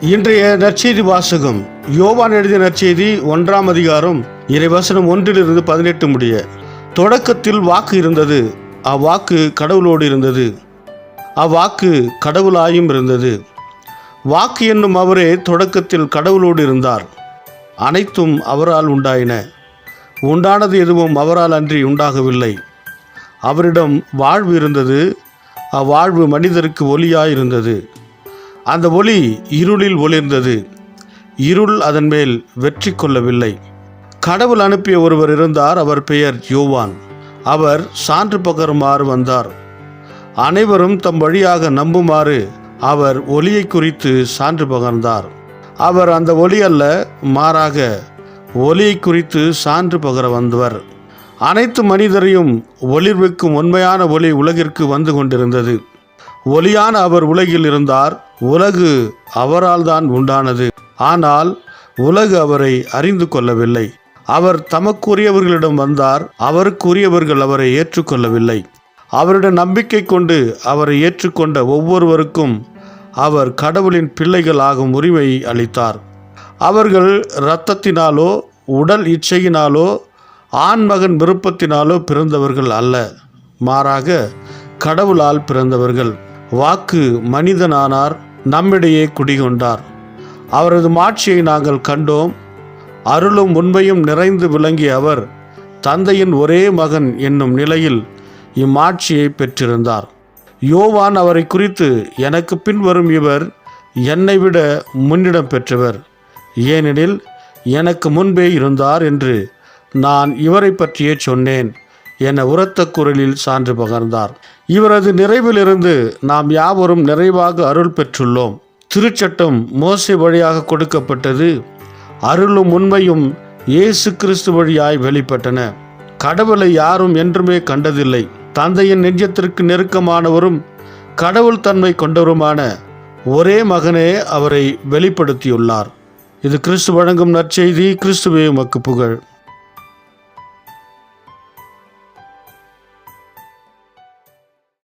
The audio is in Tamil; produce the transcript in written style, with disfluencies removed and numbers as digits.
இன்றைய நற்செய்தி வாசகம் யோவான் எழுதிய நற்செய்தி 1ஆம் அதிகாரம் இறைவசனம் 1-18 முடிய. தொடக்கத்தில் வாக்கு இருந்தது, அவ்வாக்கு கடவுளோடு இருந்தது, அவ்வாக்கு கடவுளாயும் இருந்தது. வாக்கு என்னும் அவரே தொடக்கத்தில் கடவுளோடு இருந்தார். அனைத்தும் அவரால் உண்டாயின. உண்டானது எதுவும் அவரால் அன்றி உண்டாகவில்லை. அவரிடம் வாழ்வு இருந்தது, அவ்வாழ்வு மனிதருக்கு ஒளியாயிருந்தது. அந்த ஒளி இருளில் ஒளிர்ந்தது, இருள் அதன் மேல் வெற்றி கொள்ளவில்லை. கடவுள் அனுப்பிய ஒருவர் இருந்தார், அவர் பெயர் யோவான். அவர் சான்று பகருமாறு வந்தார். அனைவரும் தம் வழியாக நம்புமாறு அவர் ஒளியை குறித்து சான்று பகர்ந்தார். அவர் அந்த ஒளி அல்ல, மாறாக ஒளியை குறித்து சான்று பகர வந்தவர். அனைத்து மனிதரையும் ஒளிர்விக்கும் உண்மையான ஒளி உலகிற்கு வந்து கொண்டிருந்தது. ஒளியான அவர் உலகில் இருந்தார். உலகு அவரால் தான் உண்டானது, ஆனால் உலகு அவரை அறிந்து கொள்ளவில்லை. அவர் தமக்குரியவர்களிடம் வந்தார், அவருக்குரியவர்கள் அவரை ஏற்றுக்கொள்ளவில்லை. அவருடைய நம்பிக்கை கொண்டு அவரை ஏற்றுக்கொண்ட ஒவ்வொருவருக்கும் அவர் கடவுளின் பிள்ளைகள் ஆகும் உரிமை அளித்தார். அவர்கள் இரத்தத்தினாலோ உடல் இச்சையினாலோ ஆண்மகன் விருப்பத்தினாலோ பிறந்தவர்கள் அல்ல, மாறாக கடவுளால் பிறந்தவர்கள். வாக்கு மனிதனானார், நம்மிடையே குடிகொண்டார். அவரது மாட்சியை நாங்கள் கண்டோம். அருளும் உண்மையும் நிறைந்து விளங்கிய அவர் தந்தையின் ஒரே மகன் என்னும் நிலையில் இம்மாட்சியை பெற்றிருந்தார். யோவான் அவரை குறித்து, எனக்கு பின் வரும் இவர் என்னை விட முன்னிடம் பெற்றவர், ஏனெனில் எனக்கு முன்பே இருந்தார் என்று நான் இவரை பற்றியே சொன்னேன் என உரத்த குரலில் சான்று பகர்ந்தார். இவரது நிறைவிலிருந்து நாம் யாவரும் நிறைவாக அருள் பெற்றுள்ளோம். திருச்சட்டம் மோசே வழியாக கொடுக்கப்பட்டது, அருளும் உண்மையும் இயேசு கிறிஸ்து வழியாய் வெளிப்பட்டன. கடவுளை யாரும் என்றுமே கண்டதில்லை. தந்தையின் நெஞ்சத்திற்கு நெருக்கமானவரும் கடவுள் தன்மை கொண்டவருமான ஒரே மகனே அவரை வெளிப்படுத்தியுள்ளார். இது கிறிஸ்து வழங்கும் நற்செய்தி. கிறிஸ்துவே உமக்கு புகழ்.